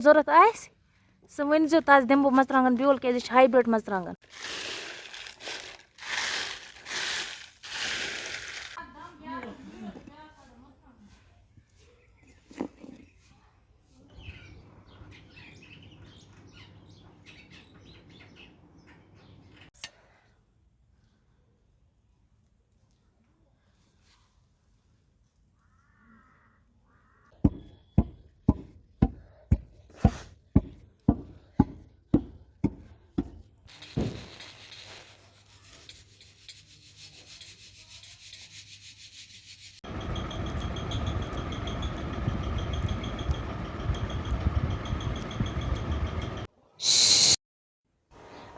ज़रूरत आसि सो वनिजो तस दिमो मर्चांगन बियोल क्या हाइब्रिड मर्चांगन।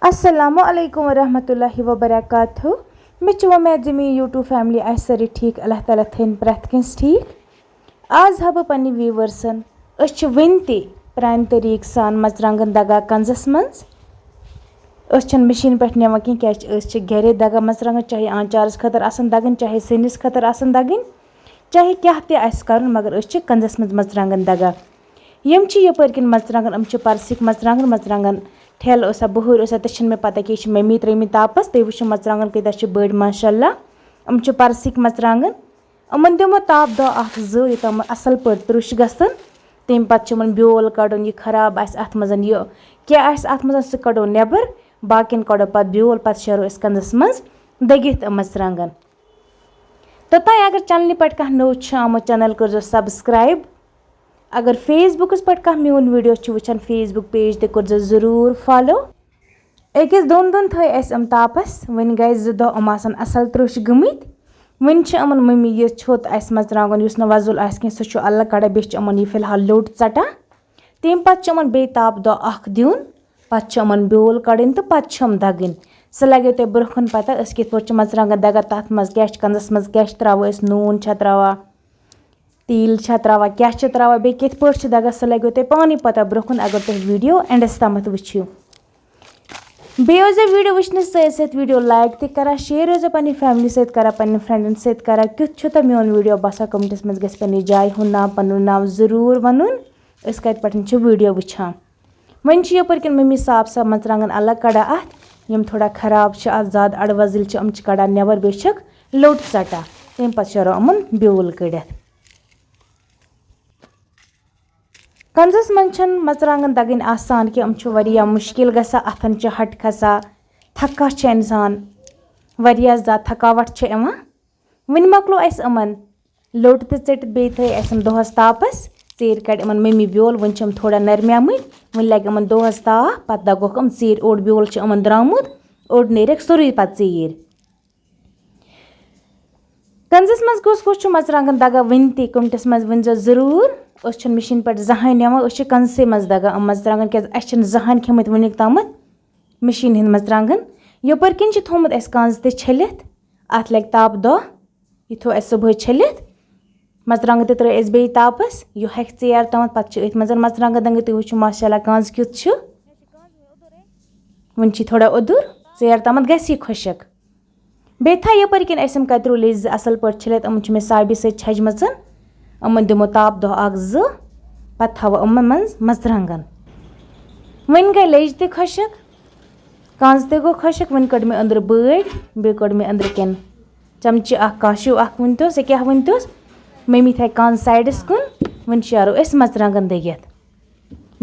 अस्सलामुअलैकुम वरहमतुल्लाहि वबरकातुहू। मे उम्मीद ज मे यूट्यूब फैमिली आस सारी ठीक, अल्लाह ताला थन प्रत कंस ठीक। आज हा बह पन्ने व्यूवर्सन वन ते प्रान तरीक सान मर्चांगन दगा कंजस मज मशीन पे नवान कह क्या घरे दगा मर्चांगन, चाहे आंचारस खतर आसन दगन, चाहे सिनिस खतर आसन दगन, चाहे क्या कर, मगर कंजस मज मर्चांगन दगा। यम यपर किन मर्चांगन यम परसिक मर्चांगन मर्चांगन ठेल बहर तो मे पता कि मम्मी त्रमी तापस तुम वो मर्चांगन कत बड़ माशाल्लाह। यम परसिक मर्चांगन यमन दिमो ताप दह जोतम असल पे त्रुश गसन। तम पे ब्योल कड़न, यह खराब अत मज यह क्या अत मज सह कड़ो नेबर, बाकिन कड़ो पे ब्योल, पे शेरो कंदस मज दगित मर्चांगन। तो तुम अगर चैनल पे कह नव आमुत चैनल कर सब्सक्राइब। अगर फेसबुकस पे कह मोन वीडियो वुचान फेसबुक पेज ते जरूर फॉलो। अकिस दोन दोन थम तापस वन गए 2 दह असल त्रुश गमित। वन अमन मम्मी यह छोत मर्चांगन उस वजुल सह अलग कड़ा बे यह फिलहाल लोट षटान। तम पे बे ताप दह दिन, पे ब्योल कड़न तो पे दगन। सह लगे तुम ब्रोह पता कित पे मर्चांगन दगा, तथ मज क्या कंदस मज क्या त्रा नून त्रा तिल त्रा क्या त्रा बे कित पे दगा, सह लगे तुम पानी पता ब्रोह अगर तुम वीडियो एंडस तम वो। बे वीडियो वचन सत वीडियो लाइक ते करा, शेयर रोजा पन्नी फैमिली सत करा, पन्नी फ्रेंडन सत करा। क्युथ तो मोन वीडियो बसा कमेंटस मज गस पन्नी जाय हुंद नाव पन्नुन नाव जरूर वनुन अस कत पे वीडियो वुचान। वन यपर किन मम्मी साफ साफ मर्चांगन अलग कड़ा अत यम थोड़ा खराब ज्यादा अड़वजिल यम कड़ा नेबर बे लोट षटा। तम पे शेरो अमन ब्योल कड़ित। कंजस मज मर्चांगन दगन आसान कि वरिया मुश्किल गसा, अथन हट खसा, थका इंसान वरिया ज्यादा थकावट वन मकलो अमन लोट तो चटित बे थम दोहस तापस चेर कड़ मम्मी ब्योल। वन थोड़ा नरम्यामत, वन लगे दोहस ताप, पे दगोक चेर ओड ब्योल द्रामुत, ओड नेरक सोरे पे चेर। कंजस मज कुछ मर्चांगन दगा वन ते कमेंटस मज वन जरूर। मशीन पे जहां नवान कंसे मज दगा मर्चांगन क्या जहां खेमत वनिक तम मशीन हिंद मर्चांगन। यपर किन थोमुत कंज ते छलित, अत लग ताप दह, यह थो सुबह छलित मर्चांगन ते त्रे बे तापस, यह हेक चेर तम पे मज मर्चांगन दंग तुम वो माशाल्लाह कंज क्युथ वन थोड़ा ओदुर चेर तम गस खुशक। बे था यपर किन कतरू लेज असल पे छलित मे साबि सत छजमच। यमन दिमो ताप दह 2 पे थो मज मर्चांगन। वन गई लेज ते खुशक, कंज ते गो खुशक। वन कड़ मे अंदर बड़, बे कड़ मे अंदर कन चमच काशु वन तो सह क्या वन तो मम्मी थे कंज साइडस कुन। वन शेरो मर्चांगन दगित।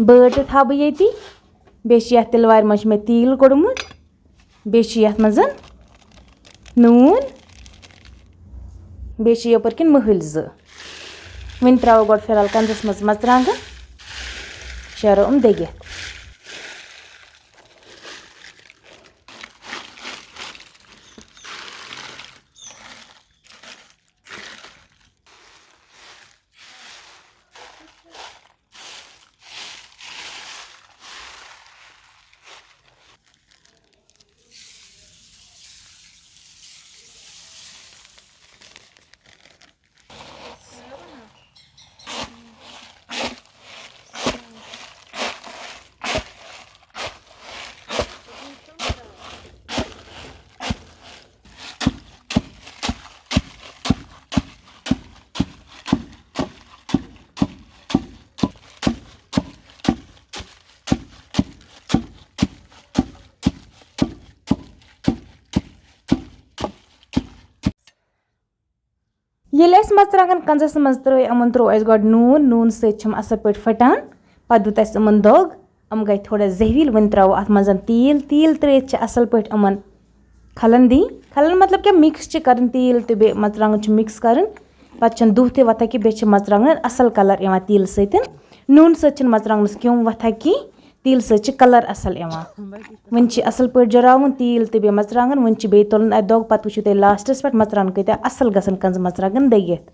बड़ तो था बह ये बे तिलवार मज मे तिल कोड़मुत, बे मज नून, बे यपर किन महल 2। वन त्रो गो फिलहाल कंजस मज मर्चांगन, शेरो दगित। येले अस मर्चांगन कंजस मज त्रै अमन त्रो अस गड नून सत छम असल पट फटान पत दुत अस अमन दोग अम गई थोड़ा जहवील वन त्रो अत मज तील त्रेत असल पट अमन खलन दी खलन मतलब क्या मिक्स कर तील तो बे मर्चांगन मिक्स कर पत दुह ते वथा कि बे मर्चांगन असल कलर इवान तील सत नून सत मर्चांगनस क्यों वथा कि तील सत कलर असल वन असल पट जरावन तील तो बे मर्चांगन वन बे तुलन अत दोग पत वुचो तुम लास्टस पे मर्चांगन कत्या असल गसन कंज मर्चांगन दगित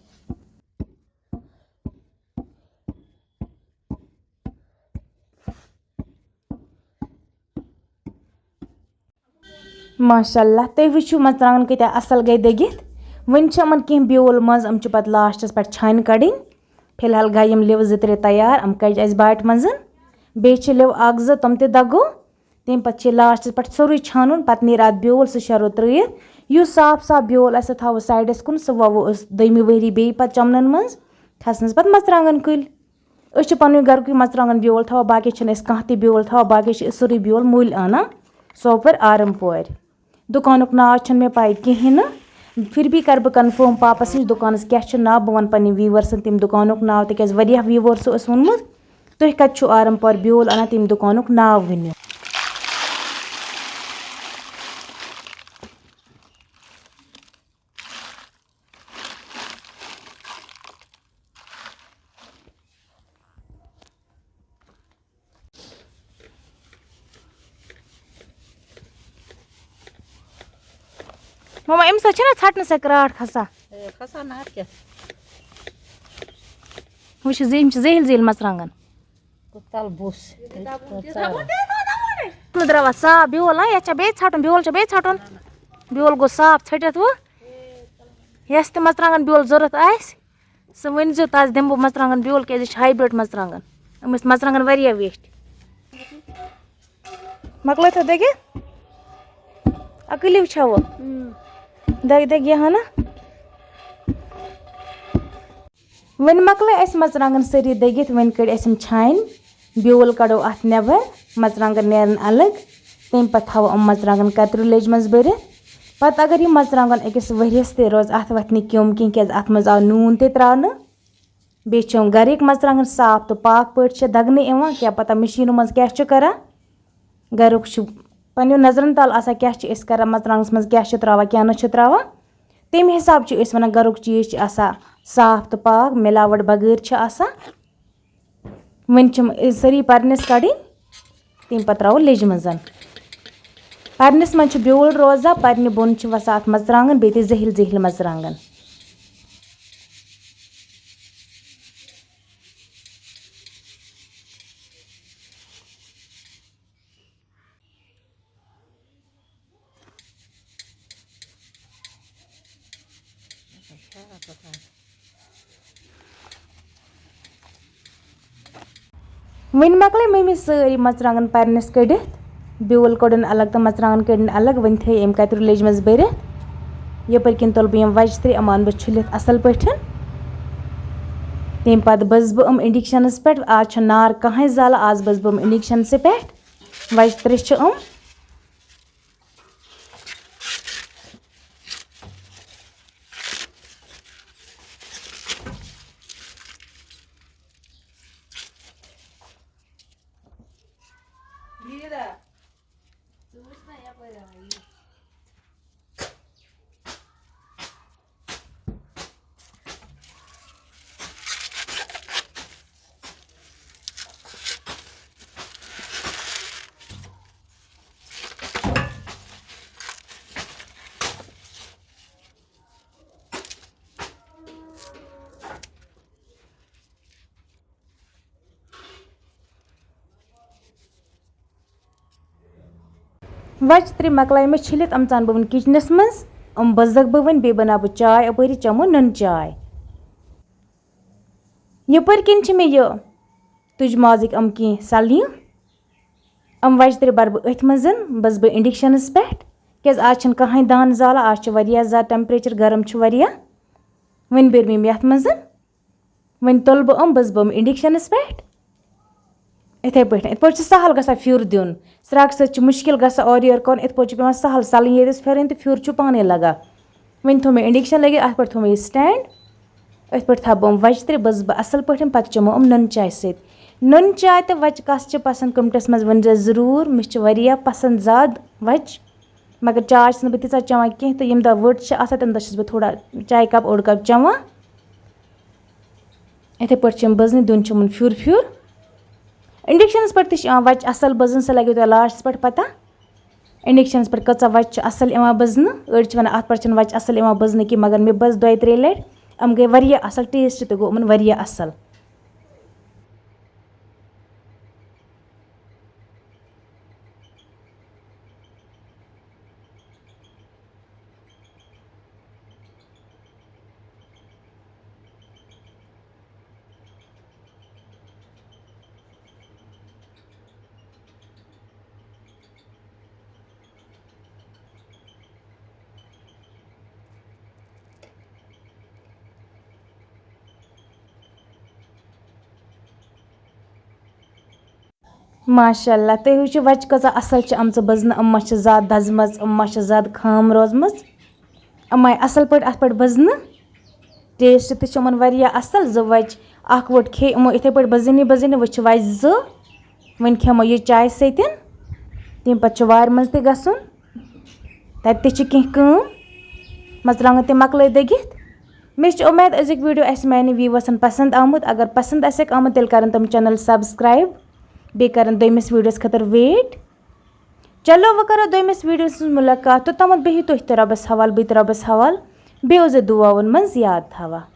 माशाअल्लाह तुम वुचो मर्चांगन कत्या असल गई दगित वन कह ब्योल मज अम पे लास्टस पे छान कड़ फिलहाल गई लिव जो त्रे तैयार अम कज अस बाट मज बे लिव अख जो तम ते दगो तम पे लास्टस पे सोरे छानुन पत नीर अत ब्योल सह शरो त्रित युस साफ साफ ब्योल सह थो साइडस कुन सह वो दमि वरी बे पे चमन मज खसनस पे मर्चांगन कुल पन घर मर्चांगन ब्योल थो बाकी कह त ब्योल थो बाकी सोरे ब्योल मूल आना सोपर आरमपोर दुकान नाव मे पाई कहें फिर भी कर बह कन्फर्म पापस नश दुकान क्या नाव बह वन पे व्यूवर्सन तम दुकान नाव तिक व्यूवर्सो वोनमुत तुम कत आरमपोर ब्योल अना तम दुकान नाव वनो ममा अम सटन सा क्राट खसा वो जहल जहल मर्चांगन द्रवा साफ ब्योल ये बे छटन ब्योल बे छटन ब्योल गो साफ छटित वो यस ते मर्चांगन ब्योल जरूरत सह वन जो तस दिम बह मर्चांगन ब्योल क्या हाइब्रिड मर्चांगन अम मर्चांगन वारिया वेस्ट मकल था दगे अकली छो दग दग यहाँ ना वन मकल मर्चांगन सारी दगित वन कड़ छान ब्योल कड़ो अत नबर मर्चांगन नेरन अलग तम पे थो मर्चांगन कतर लेज मज भर पत अगर यह मर्चांगन अकिस वरियस ते रोज अत वथ क्योम कह क्या अत मज आव नून ते त्रान बे गरिक मर्चांगन साफ तो पाक पे दगन क्या पता मशीनों मज क्या कर गरुक पन्नो नजरन तल आसा क्या कर मर्चांगनस मज क्या त्रा क्या न त्रा तम हिसाब वन गरुक चीज साफ तो पाक मिलावट बगैर वन सारी परनस कड़ तम पे त्रो लेज मज परनस मज ब्योल रोजा परन बोन वसा अत मर्चांगन बे जहल जहल मर्चांगन वन मकल मम्मी सारी मर्चांगन परनस कड़ ब्योल कड़न अलग तो मर्चांगन कड़न अलग वन थे अम कतर लेज मज भर यपर किन तुल बह वज त्रे अमान बह छुलित असल पे तम पे बस बह इंडक्शनस पे आज नार कहें जल आज बस बह इंडक्शन पे वज त्रे वज त्रे मकल मे छिलित अम चान बह किचनस मज अम बजक बह वन बे बना बह चाय अपरी चमो नन चाय यपर किन मे यह तुज माजिक अम कह सलियां अम वज त्रे बर बह अथ मज बस बह इंडक्शनस पे क्या आज कहें दान जाला आज ज्यादा टेम्परेचर गर्म वन बर मे यथ मज वन तुल बह बस बह इंडक्शनस पे इथे पे सहल ग फिर दिन स्राक सत मुश्किल ग और योर कौन इत पे सहल सलन ये फिर तो फिर पाने लगा वन थो मे इंडक्शन लगे अत पे थो मे स्टैंड أتھ پٲٹھۍ تھاوٕ بہٕ وَچہِ ترٛےٚ بہٕ اَصٕل پٲٹھۍ پَتہٕ چٮ۪مو نُن چاے سۭتۍ نُن چاے تہٕ وَچہِ کَس چھِ پَسنٛد کَمٹَس منٛز ؤنۍزیو ضروٗر مےٚ چھِ واریاہ پَسنٛد زیادٕ وَچہِ مگر چاے چھَس نہٕ بہٕ تیٖژاہ چٮ۪وان کینٛہہ تہٕ ییٚمہِ دۄہ ؤٹ چھِ آسان تَمہِ دۄہ چھَس بہٕ تھوڑا چاے کَپ اوٚڑ کَپ چٮ۪وان یِتھَے پٲٹھۍ چھِ یِم بٔزنہِ دیُن چھِ یِمَن پھیُر پھیُر اِنڈَکشَنَس پٮ۪ٹھ تہِ چھِ یِوان وَچہِ اَصٕل بٔزٕنۍ سۄ لَگیو تۄہہِ لاسٹَس پٮ۪ٹھ پَتہ اِنڈَکشَنَس پٮ۪ٹھ کۭژاہ وَچہِ چھِ اَصٕل یِوان بٔزنہٕ أڑۍ چھِ وَنان اَتھ پٮ۪ٹھ چھِنہٕ وَچہِ اَصٕل یِوان بٔزنہٕ کینٛہہ مگر مےٚ بٔز 2-3 لَٹہِ یِم گٔے واریاہ اَصٕل ٹیسٹ تہِ گوٚو یِمَن واریاہ اَصٕل ماشاء اللہ تُہۍ وٕچھِو وَچہِ کۭژاہ اَصٕل چھِ آمژٕ بٔزنہٕ یِم ما چھِ زیادٕ دَزمَژ یِم ما چھِ زیادٕ خام روزمٕژ یِم آے اَصٕل پٲٹھۍ اَتھ پٮ۪ٹھ بٔزنہٕ ٹیسٹ تہِ چھِ یِمَن واریاہ اَصٕل 2 وَچہِ اَکھ ووٚٹ کھے یِمو یِتھَے پٲٹھۍ بٔزٕنی وۄنۍ چھِ وَچہِ 2 وۄنۍ کھٮ۪مو یہِ چاے سۭتۍ تمہِ پَتہٕ چھُ وارِ منٛز تہِ گژھُن تَتہِ تہِ چھِ کینٛہہ کٲم مَرژٕوانٛگَن تہِ مۄکلٲے دٔگِتھ مےٚ چھِ اُمید أزیُک ویٖڈیو آسہِ میٛانہِ ویٖوَرسَن پَسنٛد آمُت اگر پَسنٛد آسٮ۪کھ آمُت تیٚلہِ کَرَن تِم چَنَل سَبسکرایب بیٚیہِ کَرَن دوٚیمِس ویٖڈیوَس خٲطرٕ ویٹ چلو وۄنۍ کَرو دوٚیمِس ویٖڈیوَس منٛز مُلاقات توٚتامَتھ بِہِو تُہۍ تہِ رۄبَس حوالہٕ بہٕ تہِ رۄبَس حوالہٕ بیٚیہِ اوس دُعاوَن منٛز یاد تھاوان